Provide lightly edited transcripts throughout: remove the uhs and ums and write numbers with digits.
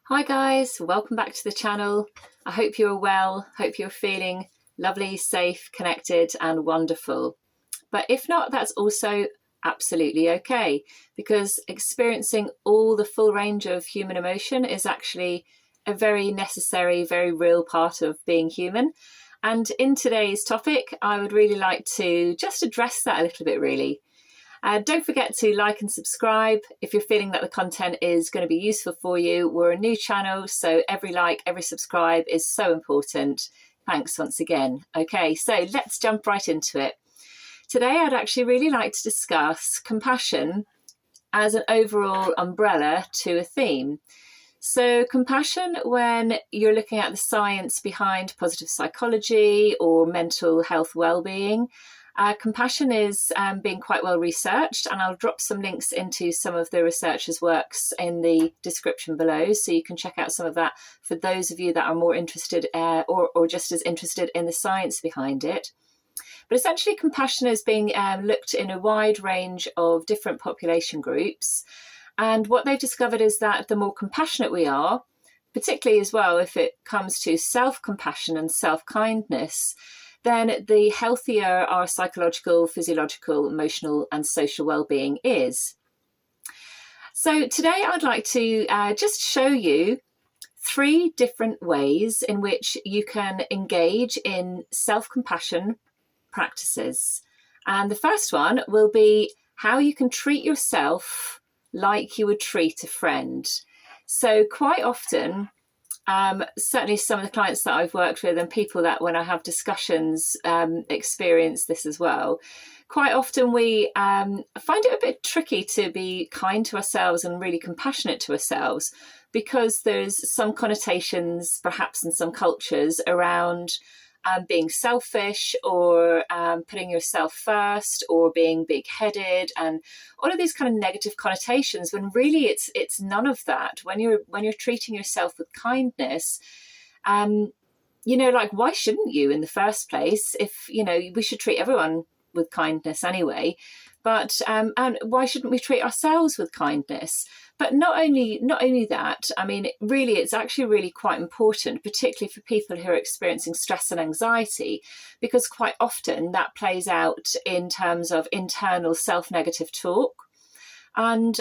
Hi guys, welcome back to the channel. I hope you're well, hope you're feeling lovely, safe, connected and wonderful. But if not, that's also absolutely okay, because experiencing all the full range of human emotion is actually a very necessary, very real part of being human. And in today's topic, I would really like to just address that a little bit really. Don't forget to like and subscribe if you're feeling that the content is going to be useful for you. We're a new channel, so every like, every subscribe is so important. Thanks once again. Okay, so let's jump right into it. Today, I'd actually really like to discuss compassion as an overall umbrella to a theme. So compassion, when you're looking at the science behind positive psychology or mental health well-being, compassion is being quite well researched, and I'll drop some links into some of the researchers' works in the description below, so you can check out some of that for those of you that are more interested or just as interested in the science behind it. But essentially, compassion is being looked in a wide range of different population groups, and what they've discovered is that the more compassionate we are, particularly as well if it comes to self-compassion and self-kindness, then the healthier our psychological, physiological, emotional and social well-being is. So today I'd like to just show you 3 different ways in which you can engage in self-compassion practices. And the first one will be how you can treat yourself like you would treat a friend. So quite often, certainly some of the clients that I've worked with and people that when I have discussions experience this as well. Quite often we find it a bit tricky to be kind to ourselves and really compassionate to ourselves, because there's some connotations perhaps in some cultures around being selfish or putting yourself first or being big-headed and all of these kind of negative connotations, when really it's none of that. When you're treating yourself with kindness, like, why shouldn't you in the first place? If we should treat everyone with kindness anyway, but and why shouldn't we treat ourselves with kindness? But not only that, I mean, it's actually really quite important, particularly for people who are experiencing stress and anxiety, because quite often that plays out in terms of internal self-negative talk. And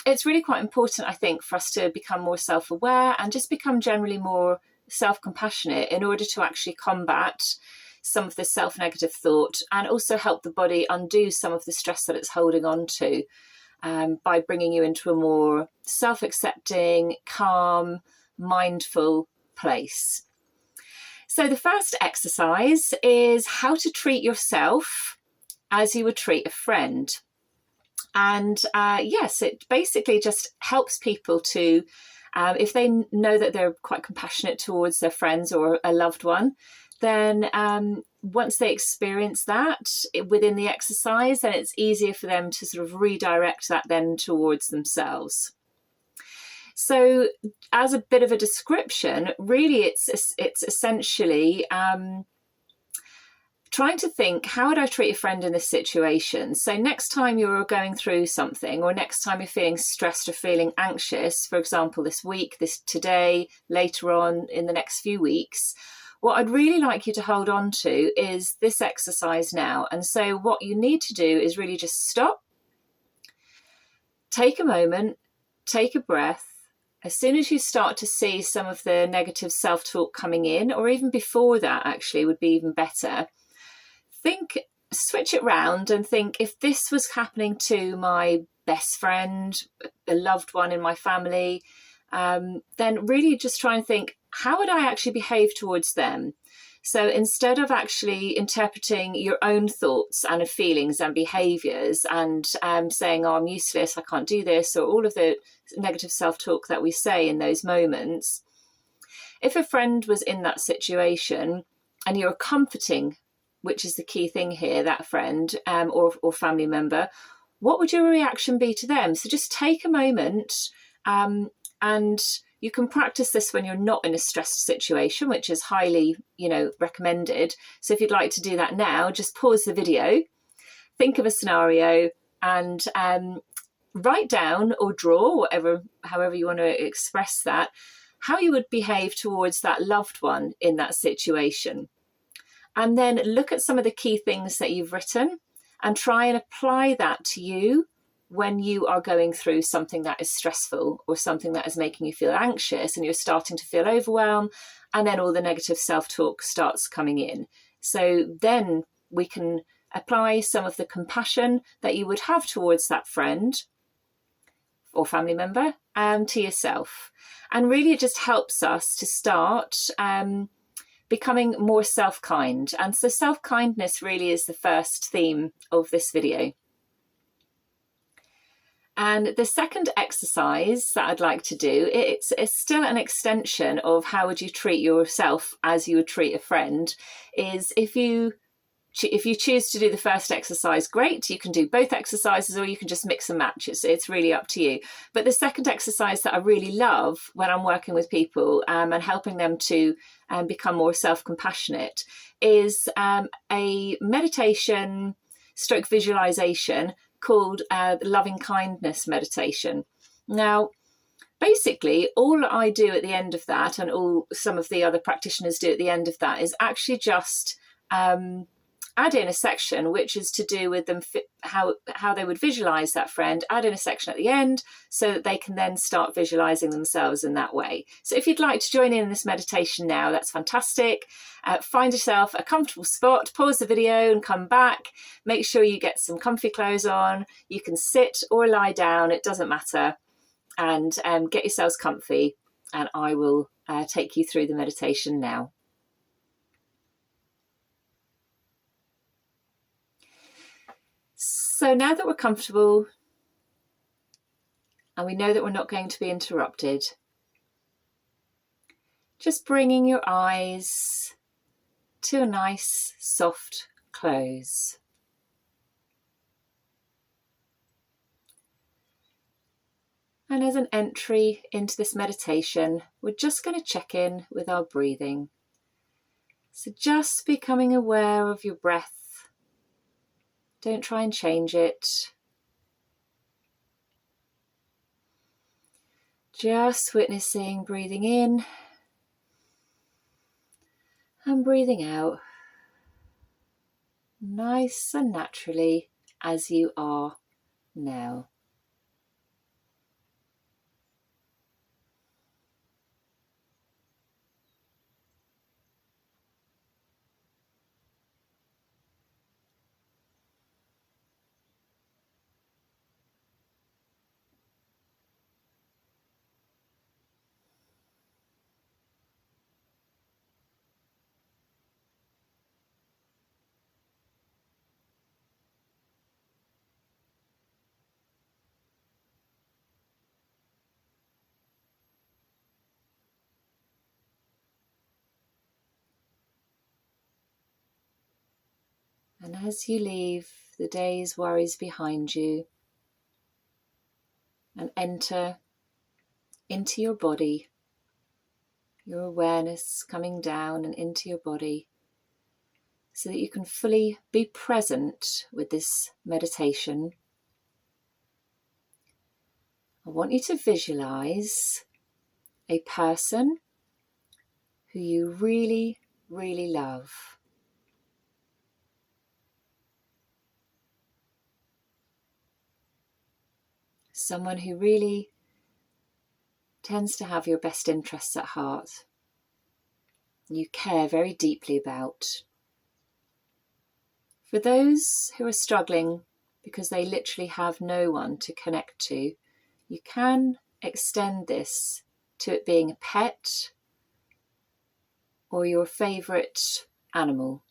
it's really quite important, I think, for us to become more self-aware and just become generally more self-compassionate in order to actually combat some of the self-negative thought and also help the body undo some of the stress that it's holding on to. By bringing you into a more self-accepting, calm, mindful place. So the first exercise is how to treat yourself as you would treat a friend. And yes, it basically just helps people to, if they know that they're quite compassionate towards their friends or a loved one, then once they experience that within the exercise, then it's easier for them to sort of redirect that then towards themselves. So as a bit of a description, really it's essentially trying to think, how would I treat a friend in this situation? So next time you're going through something, or next time you're feeling stressed or feeling anxious, for example, this week, today, later on in the next few weeks, what I'd really like you to hold on to is this exercise now. And so what you need to do is really just stop, take a moment, take a breath. As soon as you start to see some of the negative self-talk coming in, or even before that actually would be even better, switch it round and think, if this was happening to my best friend, a loved one in my family, then really just try and think, how would I actually behave towards them? So instead of actually interpreting your own thoughts and feelings and behaviours and saying, oh, I'm useless, I can't do this, or all of the negative self-talk that we say in those moments, if a friend was in that situation and you're comforting, which is the key thing here, that friend or family member, what would your reaction be to them? So just take a moment and you can practice this when you're not in a stressed situation, which is highly, recommended. So if you'd like to do that now, just pause the video, think of a scenario and write down or draw, however you want to express that, how you would behave towards that loved one in that situation. And then look at some of the key things that you've written and try and apply that to you when you are going through something that is stressful or something that is making you feel anxious and you're starting to feel overwhelmed, and then all the negative self-talk starts coming in. So then we can apply some of the compassion that you would have towards that friend or family member to yourself. And really it just helps us to start becoming more self-kind. And so self-kindness really is the first theme of this video. And the second exercise that I'd like to do, it's still an extension of how would you treat yourself as you would treat a friend, is if you choose to do the first exercise, great, you can do both exercises or you can just mix and match. It's really up to you. But the second exercise that I really love when I'm working with people and helping them to become more self-compassionate is a meditation stroke visualization called the loving kindness meditation. Now, basically, all I do at the end of that, and all some of the other practitioners do at the end of that, is actually just add in a section which is to do with them, how they would visualize that friend, add in a section at the end so that they can then start visualizing themselves in that way. So if you'd like to join in this meditation now, that's fantastic. Find yourself a comfortable spot, pause the video and come back. Make sure you get some comfy clothes on. You can sit or lie down, it doesn't matter. And get yourselves comfy, and I will take you through the meditation now. So now that we're comfortable and we know that we're not going to be interrupted, just bringing your eyes to a nice soft close. And as an entry into this meditation, we're just going to check in with our breathing. So just becoming aware of your breath. Don't try and change it. Just witnessing breathing in and breathing out, nice and naturally as you are now. And as you leave the day's worries behind you and enter into your body, your awareness coming down and into your body so that you can fully be present with this meditation, I want you to visualize a person who you really, really love. Someone who really tends to have your best interests at heart. You care very deeply about. For those who are struggling because they literally have no one to connect to, you can extend this to it being a pet or your favourite animal.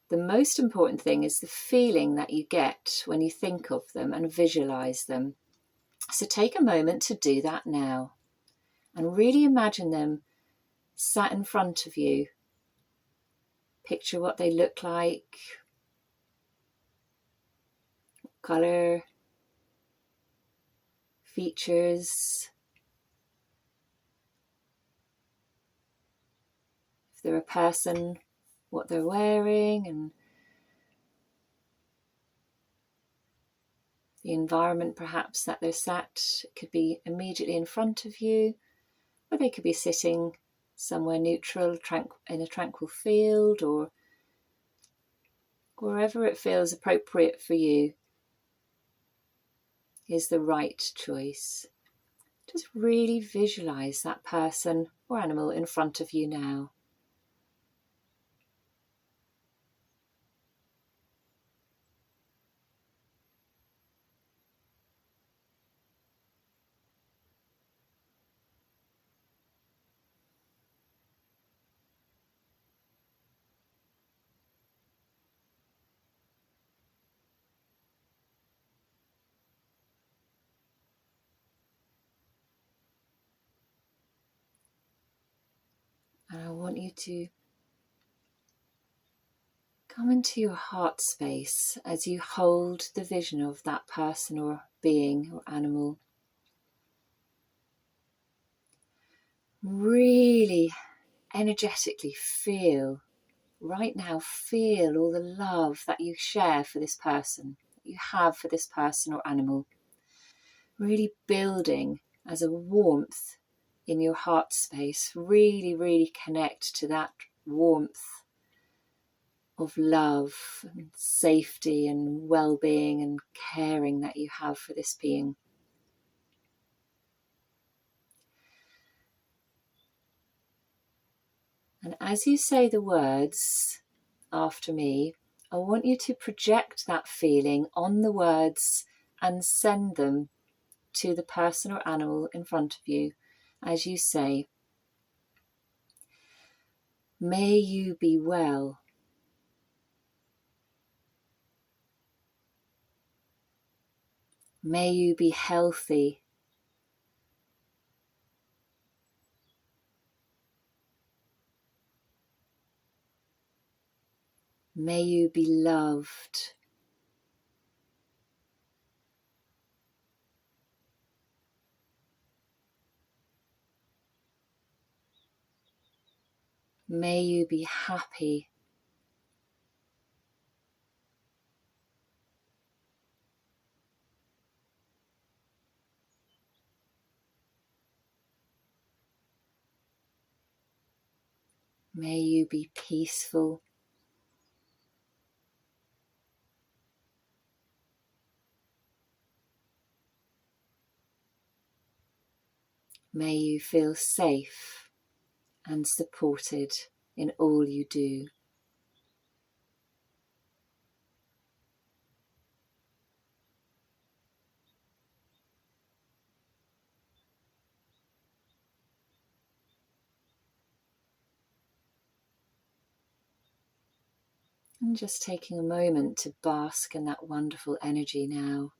The most important thing is the feeling that you get when you think of them and visualise them. So take a moment to do that now and really imagine them sat in front of you. Picture what they look like, colour, features. If they're a person, what they're wearing, and the environment perhaps that they're sat. It could be immediately in front of you, or they could be sitting somewhere neutral, in a tranquil field, or wherever it feels appropriate for you is the right choice. Just really visualize that person or animal in front of you now. And I want you to come into your heart space as you hold the vision of that person or being or animal. Really energetically feel, right now, feel all the love that you share for this person, that you have for this person or animal. Really building as a warmth in your heart space. Really, really connect to that warmth of love and safety and well-being and caring that you have for this being. And as you say the words after me, I want you to project that feeling on the words and send them to the person or animal in front of you as you say, "May you be well. May you be healthy. May you be loved. May you be happy. May you be peaceful. May you feel safe and supported in all you do." And just taking a moment to bask in that wonderful energy now.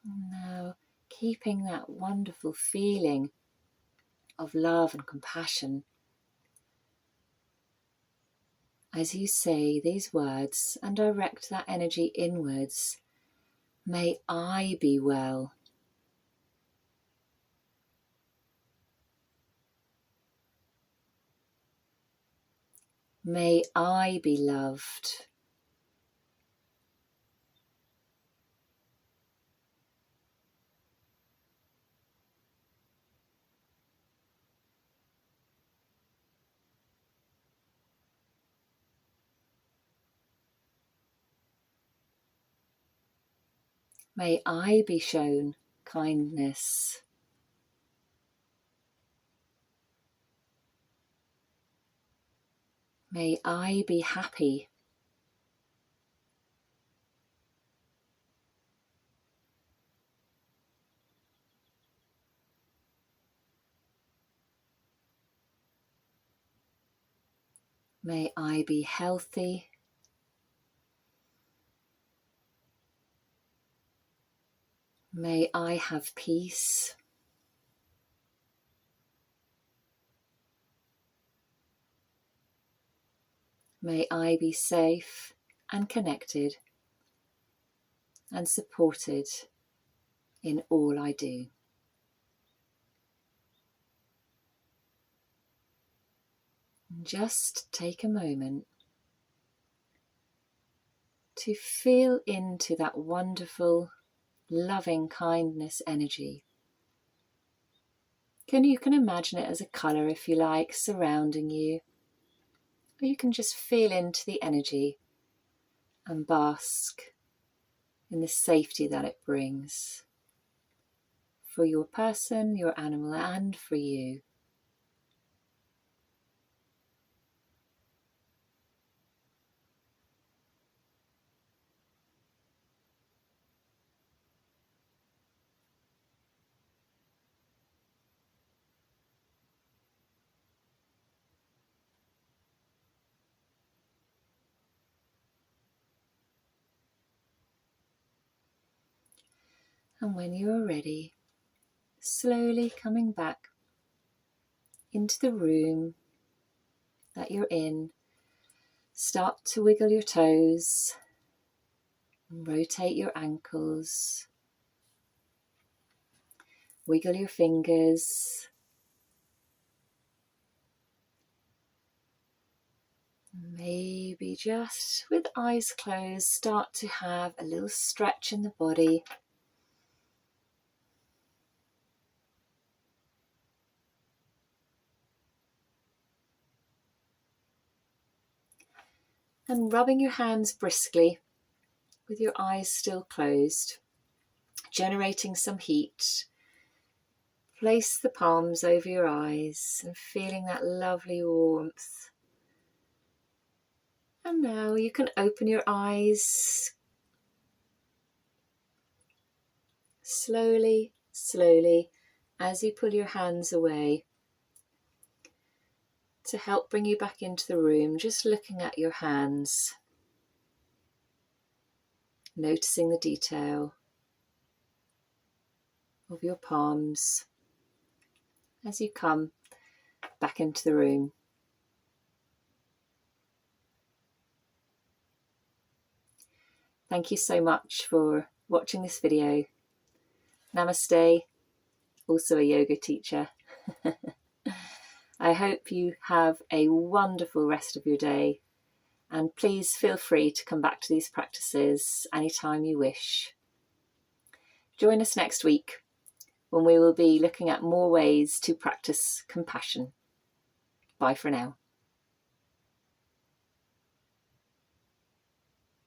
And now, keeping that wonderful feeling of love and compassion, as you say these words and direct that energy inwards, "May I be well. May I be loved. May I be shown kindness. May I be happy. May I be healthy. May I have peace. May I be safe and connected and supported in all I do. Just take a moment to feel into that wonderful, loving kindness energy. You can imagine it as a colour, if you like, surrounding you. Or you can just feel into the energy and bask in the safety that it brings for your person, your animal, and for you. And when you are ready, slowly coming back into the room that you're in, start to wiggle your toes, rotate your ankles, wiggle your fingers. Maybe just with eyes closed, start to have a little stretch in the body. And rubbing your hands briskly with your eyes still closed, generating some heat. Place the palms over your eyes and feeling that lovely warmth. And now you can open your eyes slowly, slowly, as you pull your hands away. To help bring you back into the room, just looking at your hands, noticing the detail of your palms as you come back into the room. Thank you so much for watching this video. Namaste, also a yoga teacher. I hope you have a wonderful rest of your day, and please feel free to come back to these practices anytime you wish. Join us next week when we will be looking at more ways to practice compassion. Bye for now.